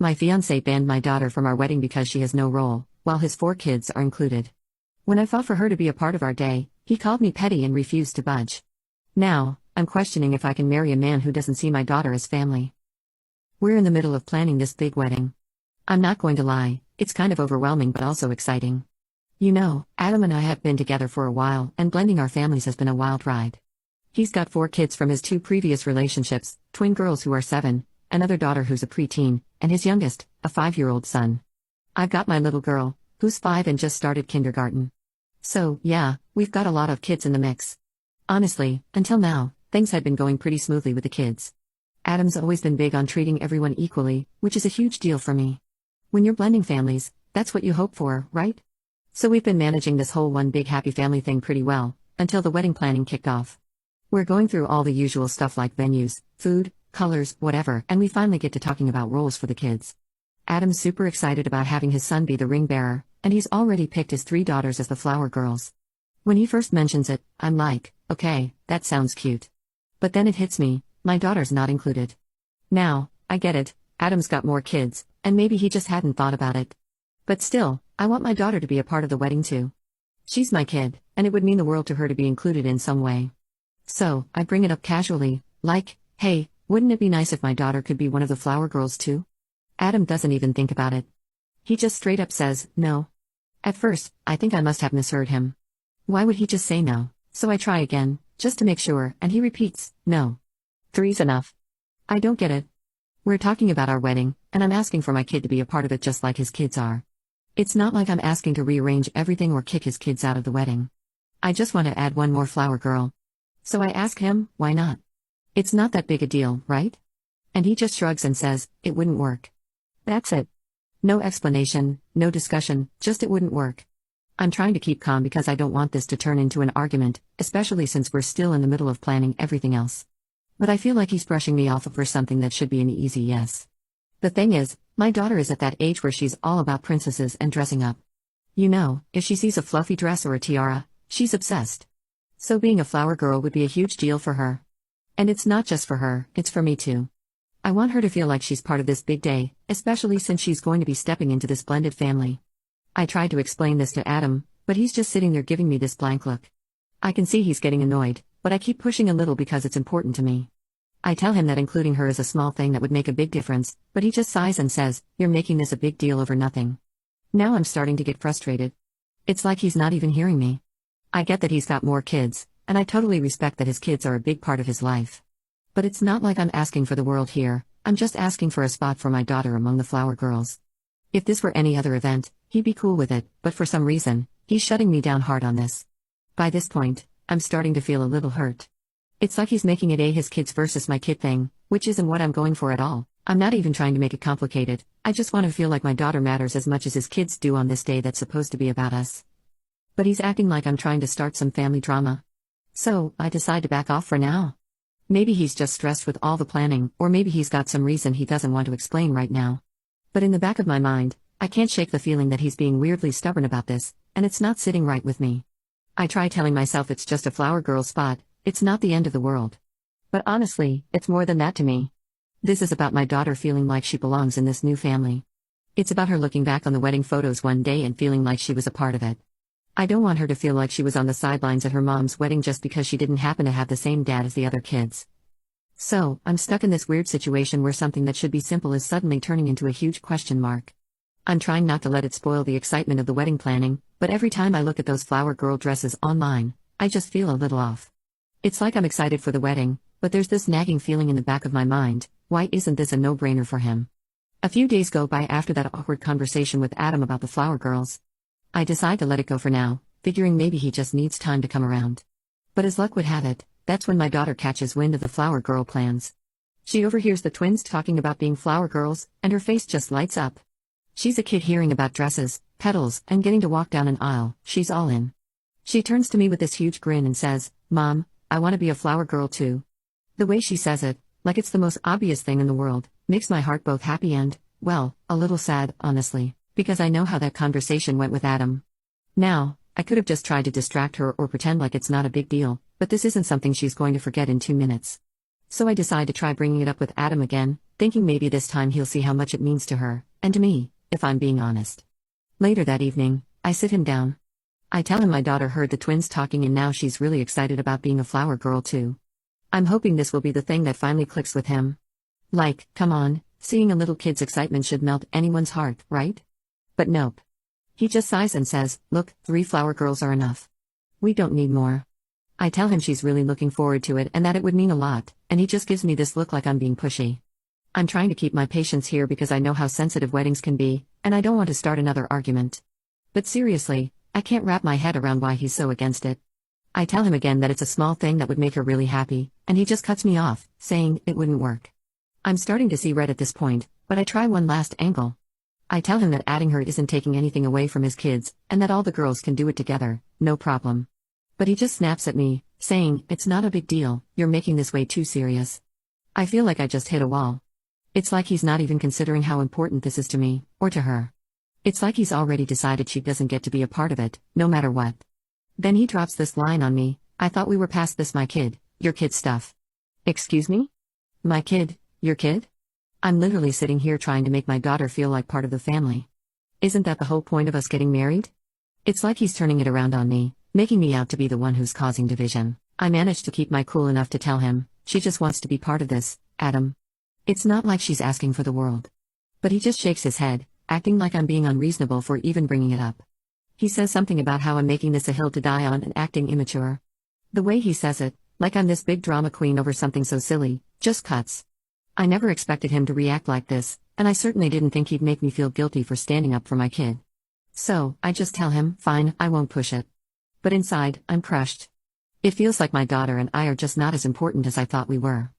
My fiancé banned my daughter from our wedding because she has no role, while his 4 kids are included. When I fought for her to be a part of our day, he called me petty and refused to budge. Now, I'm questioning if I can marry a man who doesn't see my daughter as family. We're in the middle of planning this big wedding. I'm not going to lie, it's kind of overwhelming but also exciting. You know, Adam and I have been together for a while, and blending our families has been a wild ride. He's got 4 kids from his 2 previous relationships, twin girls who are 7, another daughter who's a preteen, and his youngest, a 5-year-old son. I've got my little girl, who's 5 and just started kindergarten. So, yeah, we've got a lot of kids in the mix. Honestly, until now, things had been going pretty smoothly with the kids. Adam's always been big on treating everyone equally, which is a huge deal for me. When you're blending families, that's what you hope for, right? So we've been managing this whole one big happy family thing pretty well, until the wedding planning kicked off. We're going through all the usual stuff like venues, food, colors, whatever, and we finally get to talking about roles for the kids. Adam's super excited about having his son be the ring bearer, and he's already picked his 3 daughters as the flower girls. When he first mentions it, I'm like, okay, that sounds cute. But then it hits me, my daughter's not included. Now, I get it, Adam's got more kids, and maybe he just hadn't thought about it. But still, I want my daughter to be a part of the wedding too. She's my kid, and it would mean the world to her to be included in some way. So, I bring it up casually, like, hey, wouldn't it be nice if my daughter could be one of the flower girls too? Adam doesn't even think about it. He just straight up says, no. At first, I think I must have misheard him. Why would he just say no? So I try again, just to make sure, and he repeats, no. 3's enough. I don't get it. We're talking about our wedding, and I'm asking for my kid to be a part of it just like his kids are. It's not like I'm asking to rearrange everything or kick his kids out of the wedding. I just want to add one more flower girl. So I ask him, why not? It's not that big a deal, right? And he just shrugs and says, it wouldn't work. That's it. No explanation, no discussion, just it wouldn't work. I'm trying to keep calm because I don't want this to turn into an argument, especially since we're still in the middle of planning everything else. But I feel like he's brushing me off for something that should be an easy yes. The thing is, my daughter is at that age where she's all about princesses and dressing up. You know, if she sees a fluffy dress or a tiara, she's obsessed. So being a flower girl would be a huge deal for her. And it's not just for her, it's for me too. I want her to feel like she's part of this big day, especially since she's going to be stepping into this blended family. I tried to explain this to Adam, but he's just sitting there giving me this blank look. I can see he's getting annoyed, but I keep pushing a little because it's important to me. I tell him that including her is a small thing that would make a big difference, but he just sighs and says, you're making this a big deal over nothing. Now I'm starting to get frustrated. It's like he's not even hearing me. I get that he's got more kids, and I totally respect that his kids are a big part of his life. But it's not like I'm asking for the world here, I'm just asking for a spot for my daughter among the flower girls. If this were any other event, he'd be cool with it, but for some reason, he's shutting me down hard on this. By this point, I'm starting to feel a little hurt. It's like he's making it his kids versus my kid thing, which isn't what I'm going for at all. I'm not even trying to make it complicated, I just want to feel like my daughter matters as much as his kids do on this day that's supposed to be about us. But he's acting like I'm trying to start some family drama. So, I decide to back off for now. Maybe he's just stressed with all the planning, or maybe he's got some reason he doesn't want to explain right now. But in the back of my mind, I can't shake the feeling that he's being weirdly stubborn about this, and it's not sitting right with me. I try telling myself it's just a flower girl spot, it's not the end of the world. But honestly, it's more than that to me. This is about my daughter feeling like she belongs in this new family. It's about her looking back on the wedding photos one day and feeling like she was a part of it. I don't want her to feel like she was on the sidelines at her mom's wedding just because she didn't happen to have the same dad as the other kids. So, I'm stuck in this weird situation where something that should be simple is suddenly turning into a huge question mark. I'm trying not to let it spoil the excitement of the wedding planning, but every time I look at those flower girl dresses online, I just feel a little off. It's like I'm excited for the wedding, but there's this nagging feeling in the back of my mind, why isn't this a no-brainer for him? A few days go by after that awkward conversation with Adam about the flower girls. I decide to let it go for now, figuring maybe he just needs time to come around. But as luck would have it, that's when my daughter catches wind of the flower girl plans. She overhears the twins talking about being flower girls, and her face just lights up. She's a kid hearing about dresses, petals, and getting to walk down an aisle, she's all in. She turns to me with this huge grin and says, Mom, I want to be a flower girl too. The way she says it, like it's the most obvious thing in the world, makes my heart both happy and, well, a little sad, honestly, because I know how that conversation went with Adam. Now, I could have just tried to distract her or pretend like it's not a big deal, but this isn't something she's going to forget in 2 minutes. So I decide to try bringing it up with Adam again, thinking maybe this time he'll see how much it means to her, and to me, if I'm being honest. Later that evening, I sit him down. I tell him my daughter heard the twins talking and now she's really excited about being a flower girl too. I'm hoping this will be the thing that finally clicks with him. Like, come on, seeing a little kid's excitement should melt anyone's heart, right? But nope. He just sighs and says, look, 3 flower girls are enough. We don't need more. I tell him she's really looking forward to it and that it would mean a lot, and he just gives me this look like I'm being pushy. I'm trying to keep my patience here because I know how sensitive weddings can be, and I don't want to start another argument. But seriously, I can't wrap my head around why he's so against it. I tell him again that it's a small thing that would make her really happy, and he just cuts me off, saying it wouldn't work. I'm starting to see red at this point, but I try one last angle. I tell him that adding her isn't taking anything away from his kids, and that all the girls can do it together, no problem. But he just snaps at me, saying, it's not a big deal, you're making this way too serious. I feel like I just hit a wall. It's like he's not even considering how important this is to me, or to her. It's like he's already decided she doesn't get to be a part of it, no matter what. Then he drops this line on me, I thought we were past this my kid, your kid stuff. Excuse me? My kid, your kid? I'm literally sitting here trying to make my daughter feel like part of the family. Isn't that the whole point of us getting married? It's like he's turning it around on me, making me out to be the one who's causing division. I managed to keep my cool enough to tell him, she just wants to be part of this, Adam. It's not like she's asking for the world. But he just shakes his head, acting like I'm being unreasonable for even bringing it up. He says something about how I'm making this a hill to die on and acting immature. The way he says it, like I'm this big drama queen over something so silly, just cuts. I never expected him to react like this, and I certainly didn't think he'd make me feel guilty for standing up for my kid. So, I just tell him, fine, I won't push it. But inside, I'm crushed. It feels like my daughter and I are just not as important as I thought we were.